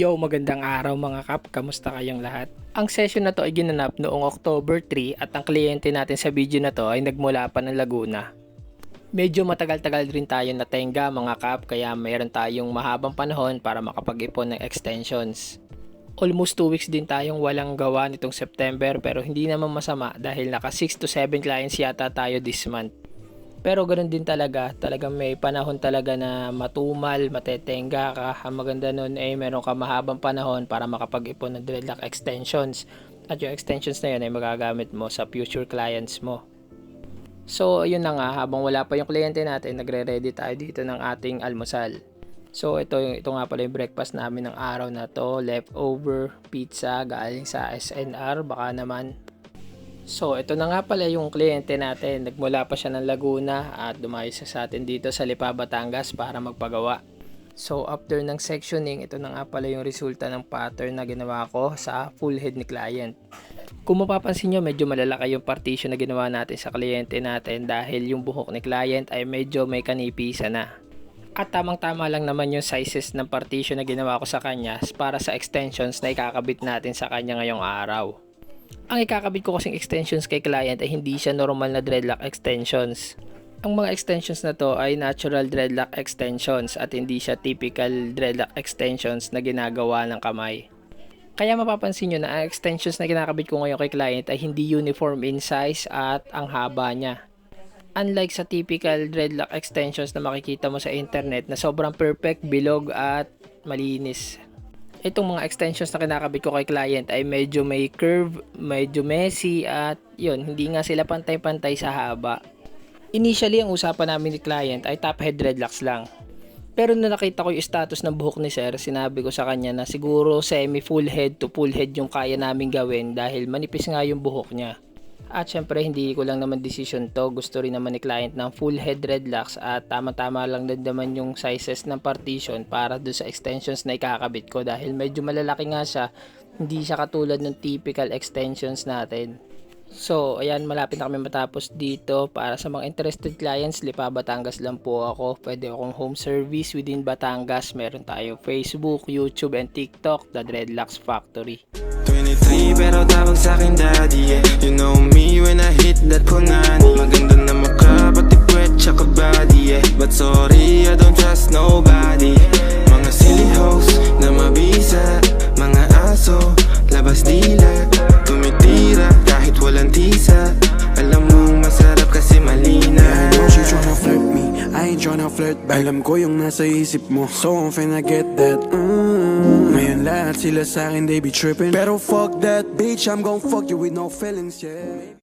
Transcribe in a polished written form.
Yo, magandang araw mga kap, kamusta kayong lahat? Ang session na to ay ginanap noong October 3 at ang kliyente natin sa video na to ay nagmula pa ng Laguna. Medyo matagal-tagal rin tayo natenga mga kap, kaya mayroon tayong mahabang panahon para makapag-ipon ng extensions. Almost 2 weeks din tayong walang gawa nitong September, pero hindi naman masama dahil naka 6 to 7 clients yata tayo this month. Pero ganoon din talagang may panahon talaga na matumal, matetenga ka. Ang maganda nun ay meron ka mahabang panahon para makapag-ipon ng dreadlock extensions. At yung extensions na yun ay magagamit mo sa future clients mo. So ayun na nga, habang wala pa yung kliyente natin, nagre-ready tayo dito ng ating almusal. So ito nga pala yung breakfast namin ng araw na to, leftover pizza galing sa SNR, baka naman. So ito na nga pala yung kliyente natin, nagmula pa siya ng Laguna at dumayo siya sa atin dito sa Lipa, Batangas para magpagawa. So after ng sectioning, ito na nga pala yung resulta ng pattern na ginawa ko sa full head ni client. Kung mapapansin nyo, medyo malalaki yung partition na ginawa natin sa kliyente natin dahil yung buhok ni client ay medyo may kanipisa na. At tamang-tama lang naman yung sizes ng partition na ginawa ko sa kanya para sa extensions na ikakabit natin sa kanya ngayong araw. Ang ikakabit ko kasing extensions kay client ay hindi siya normal na dreadlock extensions. Ang mga extensions na to ay natural dreadlock extensions at hindi siya typical dreadlock extensions na ginagawa ng kamay. Kaya mapapansin nyo na ang extensions na kinakabit ko ngayon kay client ay hindi uniform in size at ang haba niya. Unlike sa typical dreadlock extensions na makikita mo sa internet na sobrang perfect, bilog at malinis. Itong mga extensions na kinakabit ko kay client ay medyo may curve, medyo messy at yun, hindi nga sila pantay-pantay sa haba. Initially, ang usapan namin ni client ay top head dreadlocks lang. Pero nung nakita ko yung status ng buhok ni sir, sinabi ko sa kanya na siguro semi full head to full head yung kaya namin gawin dahil manipis nga yung buhok niya. At syempre hindi ko lang naman decision to, gusto rin naman ni client ng full head dreadlocks at tama-tama lang din naman yung sizes ng partition para do sa extensions na ikakabit ko dahil medyo malalaki nga siya, hindi siya katulad ng typical extensions natin. So ayan, malapit na kami matapos dito. Para sa mga interested clients, Lipa, Batangas lang po ako. Pwede akong home service within Batangas. Meron tayong Facebook, YouTube and TikTok, The Dreadlocks Factory. 23 pero tawag sa'kin daddy, yeah. You know me when I hit that punani. Maganda na mukha, pati puwet tsaka body, yeah. But sorry, I don't trust nobody. Mga silly hoes na mabisa, mga aso, labas dila, tumitira kahit walang tisa. Alam mong masarap kasi malina. I know she tryna flirt me, I ain't tryna flirt back. Alam ko yung nasa isip mo, so I'm finna get that. Ngayon lahat sila sa'kin, they be trippin'. Pero fuck that bitch, I'm gon' fuck you with no feelings, yeah.